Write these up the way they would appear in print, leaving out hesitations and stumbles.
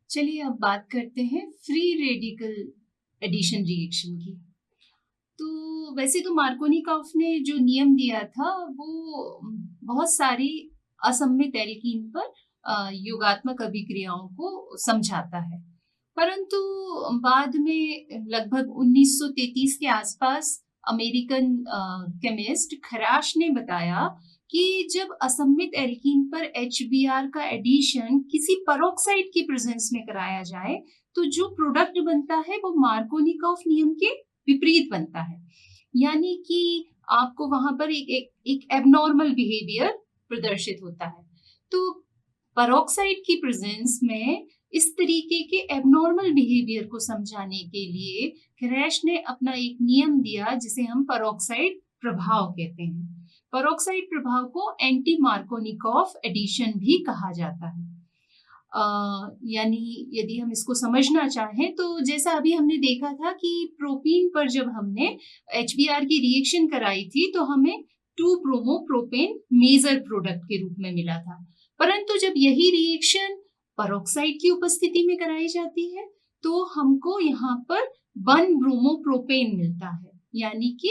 चलिए अब बात करते हैं फ्री रेडिकल एडिशन रिएक्शन की। तो वैसे तो मार्कोनिकॉफ ने जो नियम दिया था वो बहुत सारी असममित एल्कीन पर योगात्मक अभिक्रियाओं को समझाता है। परंतु बाद में लगभग 1933 के आसपास अमेरिकन केमिस्ट खराश ने बताया कि जब असममित एल्कीन पर HBr का एडिशन किसी पेरोक्साइड की प्रेजेंस में कराया जाए तो जो प्रोडक्ट बनता है वो मार्कोनिकॉफ नियम के विपरीत बनता है। यानी कि आपको वहां पर एक एबनॉर्मल बिहेवियर प्रदर्शित होता है। तो पेरोक्साइड की प्रेजेंस में इस तरीके के एबनॉर्मल बिहेवियर को समझाने के लिए क्रैश ने अपना एक नियम दिया जिसे हम पेरोक्साइड प्रभाव कहते हैं। पेरोक्साइड प्रभाव को एंटी मार्कोनिकॉफ एडिशन भी कहा जाता है। यानी यदि हम इसको समझना चाहें तो जैसा अभी हमने देखा था कि प्रोपीन पर जब हमने HBr की रिएक्शन कराई थी तो हमें 2-ब्रोमो प्रोपेन मेजर प्रोडक्ट के रूप में मिला था। परंतु जब यही रिएक्शन पेरोक्साइड की उपस्थिति में कराई जाती है तो हमको यहाँ पर 1-ब्रोमो प्रोपेन मिलता है, यानी कि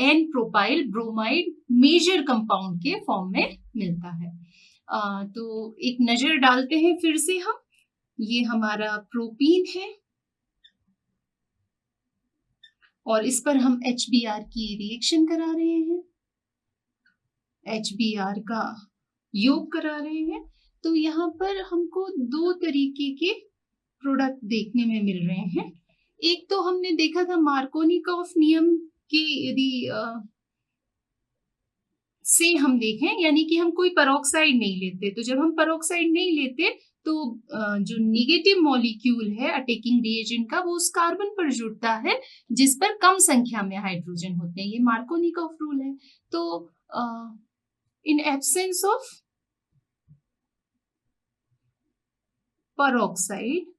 n propyl bromide major compound के फॉर्म में मिलता है। तो एक नजर डालते हैं फिर से हम। ये हमारा प्रोपीन है और इस पर हम HBr की रिएक्शन करा रहे हैं, HBr का योग करा रहे हैं। तो यहाँ पर हमको दो तरीके के प्रोडक्ट देखने में मिल रहे हैं। एक तो हमने देखा था मार्कोनिकॉफ नियम की यदि से हम देखें, यानी कि हम कोई पेरोक्साइड नहीं लेते, तो जब हम पेरोक्साइड नहीं लेते तो जो नेगेटिव मॉलिक्यूल है अटैकिंग रिएजेंट का वो उस कार्बन पर जुड़ता है जिस पर कम संख्या में हाइड्रोजन होते हैं। ये मार्कोनिकॉफ रूल है। तो इन एब्सेंस ऑफ पेरोक्साइड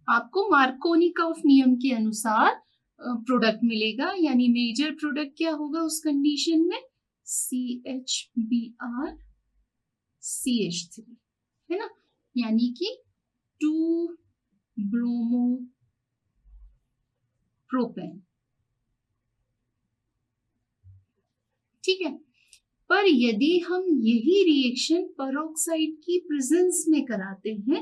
आपको मार्कोनिकॉफ नियम के अनुसार प्रोडक्ट मिलेगा, यानी मेजर प्रोडक्ट क्या होगा उस कंडीशन में, CHBr CH3, है ना, यानी कि 2-ब्रोमो प्रोपेन। ठीक है। पर यदि हम यही रिएक्शन पेरोक्साइड की प्रेजेंस में कराते हैं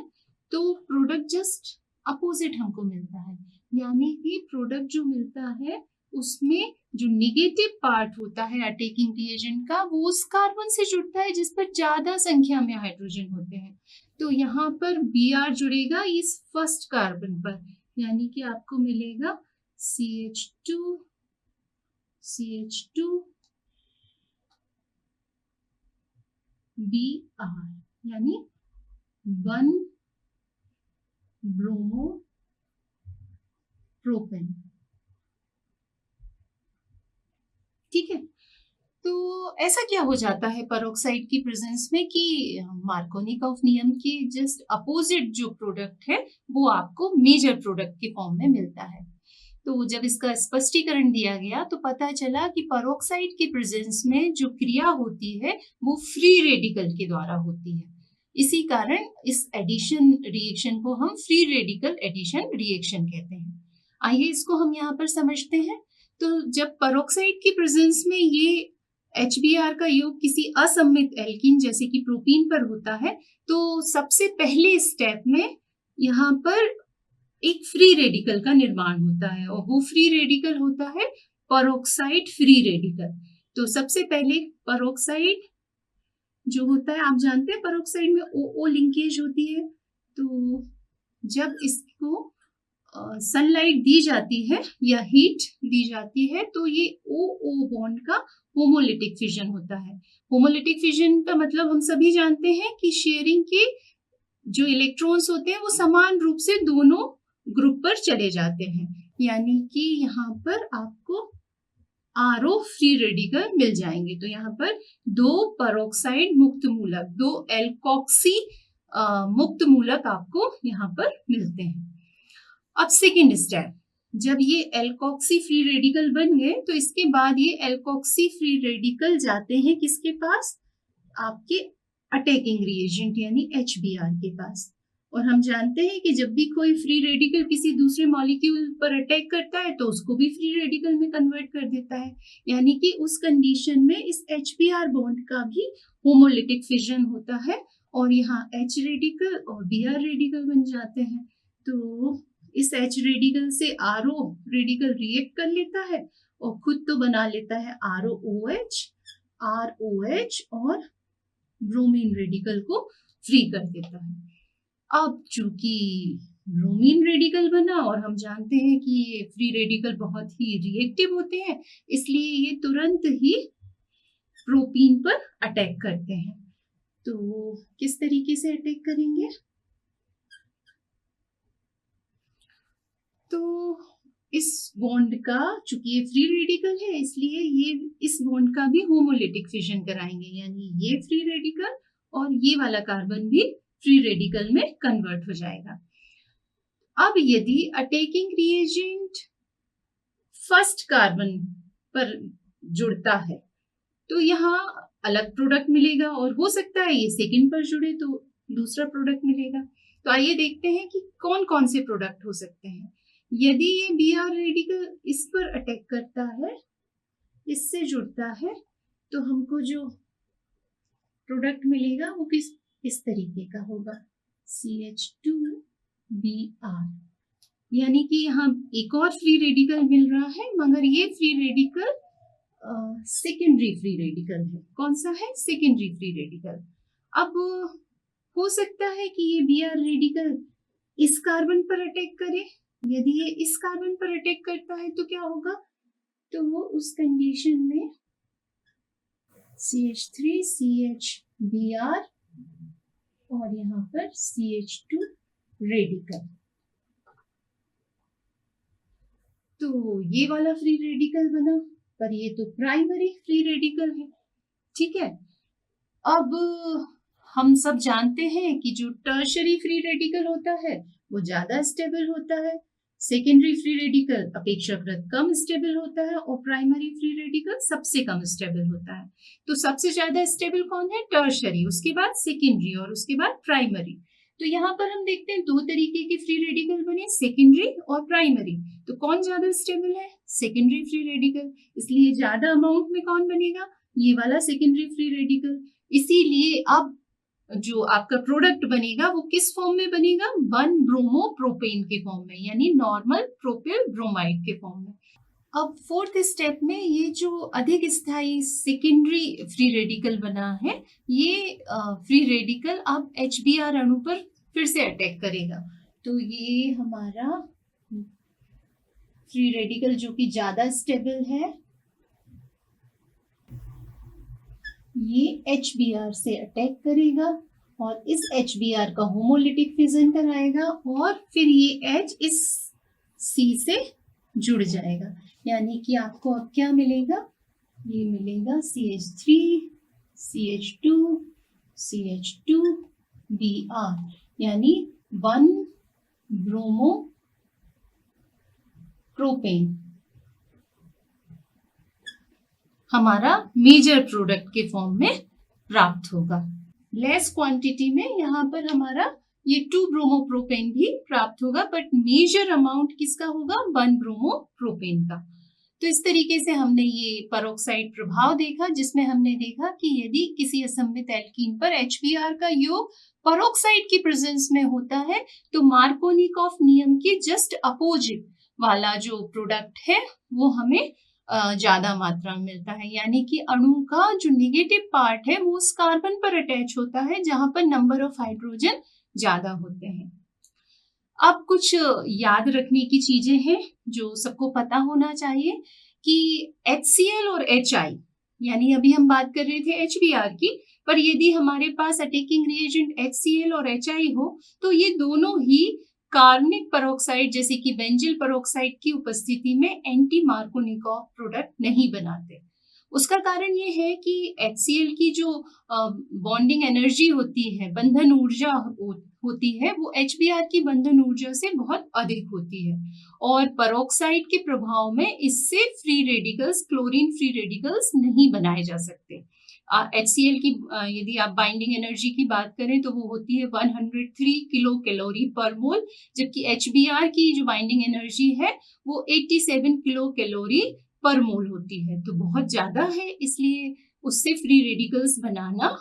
तो प्रोडक्ट जस्ट अपोजिट हमको मिलता है, यानी कि प्रोडक्ट जो मिलता है उसमें जो नेगेटिव पार्ट होता है अटैकिंग रिएजेंट का वो उस कार्बन से जुड़ता है जिस पर ज्यादा संख्या में हाइड्रोजन होते हैं। तो यहाँ पर Br जुड़ेगा इस फर्स्ट कार्बन पर, यानी कि आपको मिलेगा CH2 Br, यानी 1-ब्रोमो प्रोपेन। ठीक है। तो ऐसा क्या हो जाता है पेरोक्साइड की प्रेजेंस में कि मार्कोनिकॉफ नियम के जस्ट अपोजिट जो प्रोडक्ट है वो आपको मेजर प्रोडक्ट के फॉर्म में मिलता है। तो जब इसका स्पष्टीकरण दिया गया तो पता चला कि पेरोक्साइड की प्रेजेंस में जो क्रिया होती है वो फ्री रेडिकल के द्वारा होती है। इसी कारण इस एडिशन रिएक्शन को हम फ्री रेडिकल एडिशन रिएक्शन कहते हैं। आइए इसको हम यहाँ पर समझते हैं। तो जब पेरोक्साइड की प्रेजेंस में ये HBr का योग किसी असममित एल्कीन जैसे कि प्रोपीन पर होता है तो सबसे पहले स्टेप में यहाँ पर एक फ्री रेडिकल का निर्माण होता है और वो फ्री रेडिकल होता है पेरोक्साइड फ्री रेडिकल। तो सबसे पहले पेरोक्साइड जो होता है, आप जानते हैं पेरोक्साइड में OO लिंकेज होती है। तो जब इसको सनलाइट दी जाती है या हीट दी जाती है तो ये OO बॉन्ड का होमोलिटिक फिजन होता है। होमोलिटिक फिजन का मतलब हम सभी जानते हैं कि शेयरिंग के जो इलेक्ट्रॉन्स होते हैं वो समान रूप से दोनों ग्रुप पर चले जाते हैं, यानी कि यहाँ पर आपको RO फ्री रेडिकल मिल जाएंगे। तो यहाँ पर 2 पेरोक्साइड मुक्त मूलक, 2 एल्कोक्सी मुक्त मूलक आपको यहाँ पर मिलते हैं। अब सेकेंड स्टेप, जब ये एल्कोक्सी फ्री रेडिकल बन गए तो इसके बाद ये एल्कोक्सी फ्री रेडिकल जाते हैं किसके पास, आपके अटैकिंग रिएजेंट यानी HBr के पास। और हम जानते हैं कि जब भी कोई फ्री रेडिकल किसी दूसरे मॉलिक्यूल पर अटैक करता है तो उसको भी फ्री रेडिकल में कन्वर्ट कर देता है, यानी कि उस कंडीशन में इस HBr बॉन्ड का भी होमोलिटिक फिजन होता है और यहाँ H रेडिकल और Br रेडिकल बन जाते हैं। तो इस H रेडिकल से RO रेडिकल रिएक्ट कर लेता है और खुद तो बना लेता है ROOH, ROH और ब्रोमीन रेडिकल को फ्री कर देता है। अब चूंकि ब्रोमीन रेडिकल बना और हम जानते हैं कि ये फ्री रेडिकल बहुत ही रिएक्टिव होते हैं, इसलिए ये तुरंत ही प्रोपीन पर अटैक करते हैं। तो किस तरीके से अटैक करेंगे? तो इस बॉन्ड का, चूंकि ये फ्री रेडिकल है इसलिए ये इस बॉन्ड का भी होमोलिटिक फिजन कराएंगे, यानी ये फ्री रेडिकल और ये वाला कार्बन भी फ्री रेडिकल में कन्वर्ट हो जाएगा। अब यदि अटैकिंग रिएजेंट फर्स्ट कार्बन पर जुड़ता है तो यहाँ अलग प्रोडक्ट मिलेगा और हो सकता है ये सेकंड पर जुड़े तो दूसरा प्रोडक्ट मिलेगा। तो आइए देखते हैं कि कौन कौन से प्रोडक्ट हो सकते हैं। यदि ये Br रेडिकल इस पर अटैक करता है, इससे जुड़ता है, तो हमको जो प्रोडक्ट मिलेगा वो इस तरीके का होगा, CH2Br, यानी कि यहाँ एक और फ्री रेडिकल मिल रहा है, मगर ये free radical secondary free radical है। कौन सा है? Secondary free radical. अब हो सकता है कि ये Br रेडिकल इस कार्बन पर अटैक करे। यदि ये इस कार्बन पर अटैक करता है तो क्या होगा? तो वो उस कंडीशन में CH3CHBr और यहाँ पर CH2 रेडिकल, तो ये वाला फ्री रेडिकल बना, पर ये तो प्राइमरी फ्री रेडिकल है। ठीक है, अब हम सब जानते हैं कि जो टर्शरी फ्री रेडिकल होता है वो ज्यादा स्टेबल होता है, सेकेंडरी फ्री रेडिकल अपेक्षाकृत कम स्टेबल होता है और प्राइमरी फ्री रेडिकल सबसे कम स्टेबल होता है। तो सबसे ज्यादा स्टेबल कौन है? टर्शरी, उसके बाद सेकेंडरी और उसके बाद प्राइमरी। तो यहाँ पर हम देखते हैं दो तरीके के फ्री रेडिकल बने, सेकेंडरी और प्राइमरी। तो कौन ज्यादा स्टेबल है? सेकेंडरी फ्री रेडिकल, इसलिए ज्यादा अमाउंट में कौन बनेगा? ये वाला सेकेंडरी फ्री रेडिकल। इसीलिए अब जो आपका प्रोडक्ट बनेगा वो किस फॉर्म में बनेगा? 1-ब्रोमो-प्रोपेन के फॉर्म में, यानी नॉर्मल प्रोपिल ब्रोमाइड के फॉर्म में। अब फोर्थ स्टेप में ये जो अधिक स्थायी सेकेंडरी फ्री रेडिकल बना है, ये फ्री रेडिकल अब HBr अणु पर फिर से अटैक करेगा। तो ये हमारा फ्री रेडिकल जो कि ज्यादा स्टेबल है, ये HBr से अटैक करेगा और इस HBr का होमोलिटिक फिजन कराएगा और फिर ये H इस C से जुड़ जाएगा, यानी कि आपको अब क्या मिलेगा? ये मिलेगा CH3 CH2 CH2Br, यानी 1-ब्रोमो-प्रोपेन हमारा मेजर प्रोडक्ट के फॉर्म में प्राप्त होगा। लेस क्वांटिटी में यहाँ पर हमारा ये 2-ब्रोमो-प्रोपेन भी प्राप्त होगा, बट मेजर अमाउंट किसका होगा? 1-ब्रोमो-प्रोपेन का। तो इस तरीके से हमने ये पेरोक्साइड प्रभाव देखा, जिसमें हमने देखा कि यदि किसी असममित एल्कीन पर HBr का योग पेरोक्साइड की प्रेजेंस में होता है तो मार्कोनिकॉफ नियम के जस्ट अपोजिट वाला जो प्रोडक्ट है वो हमें ज्यादा मात्रा में मिलता है, यानी कि अणु का जो नेगेटिव पार्ट है वो उस कार्बन पर अटैच होता है जहां पर नंबर ऑफ हाइड्रोजन ज्यादा होते हैं। अब कुछ याद रखने की चीजें हैं जो सबको पता होना चाहिए कि HCl और HI, यानी अभी हम बात कर रहे थे HBr की, पर यदि हमारे पास अटैकिंग रिएजेंट HCl और HI हो तो ये दोनों ही कार्बनिक पेरोक्साइड जैसे कि बेंजिल पेरोक्साइड की उपस्थिति में एंटी मार्कोनिकॉफ प्रोडक्ट नहीं बनाते। उसका कारण ये है कि HCl की जो बॉन्डिंग एनर्जी होती है, बंधन ऊर्जा होती है, वो HBr की बंधन ऊर्जा से बहुत अधिक होती है और पेरोक्साइड के प्रभाव में इससे free radicals, chlorine free radicals नहीं बनाए जा सकते। HCl की यदि आप बाइंडिंग एनर्जी की बात करें तो वो होती है 103 किलो कैलोरी पर मोल, जबकि HBr की जो बाइंडिंग एनर्जी है वो 87 किलो कैलोरी पर मोल होती है। तो बहुत ज़्यादा है, इसलिए उससे फ्री रेडिकल्स बनाना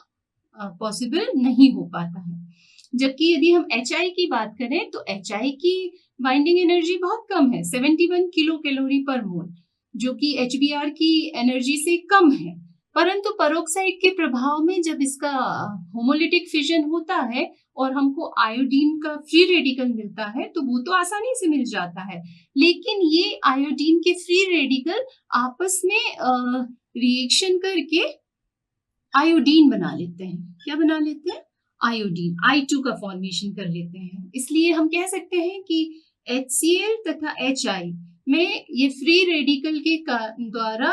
पॉसिबल नहीं हो पाता है। जबकि यदि हम HI की बात करें तो HI की बाइंडिंग एनर्जी बहुत कम है, 71 किलो कैलोरी पर मोल, जो कि HBr की एनर्जी से कम है। परंतु पेरोक्साइड के प्रभाव में जब इसका होमोलिटिक फिजन होता है और हमको आयोडीन का फ्री रेडिकल मिलता है तो वो तो आसानी से मिल जाता है, लेकिन ये आयोडीन के फ्री रेडिकल आपस में रिएक्शन करके आयोडीन बना लेते हैं। क्या बना लेते हैं? आयोडीन, I2 का फॉर्मेशन कर लेते हैं। इसलिए हम कह सकते हैं कि HCl तथा HI में ये फ्री रेडिकल के द्वारा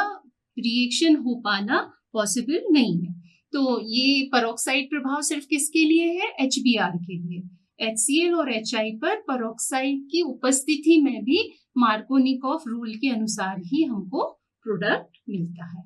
रिएक्शन हो पाना पॉसिबल नहीं है। तो ये पेरोक्साइड प्रभाव सिर्फ किसके लिए है? HBr के लिए। HCl और HI पर पेरोक्साइड की उपस्थिति में भी मार्कोनिकॉफ रूल के अनुसार ही हमको प्रोडक्ट मिलता है।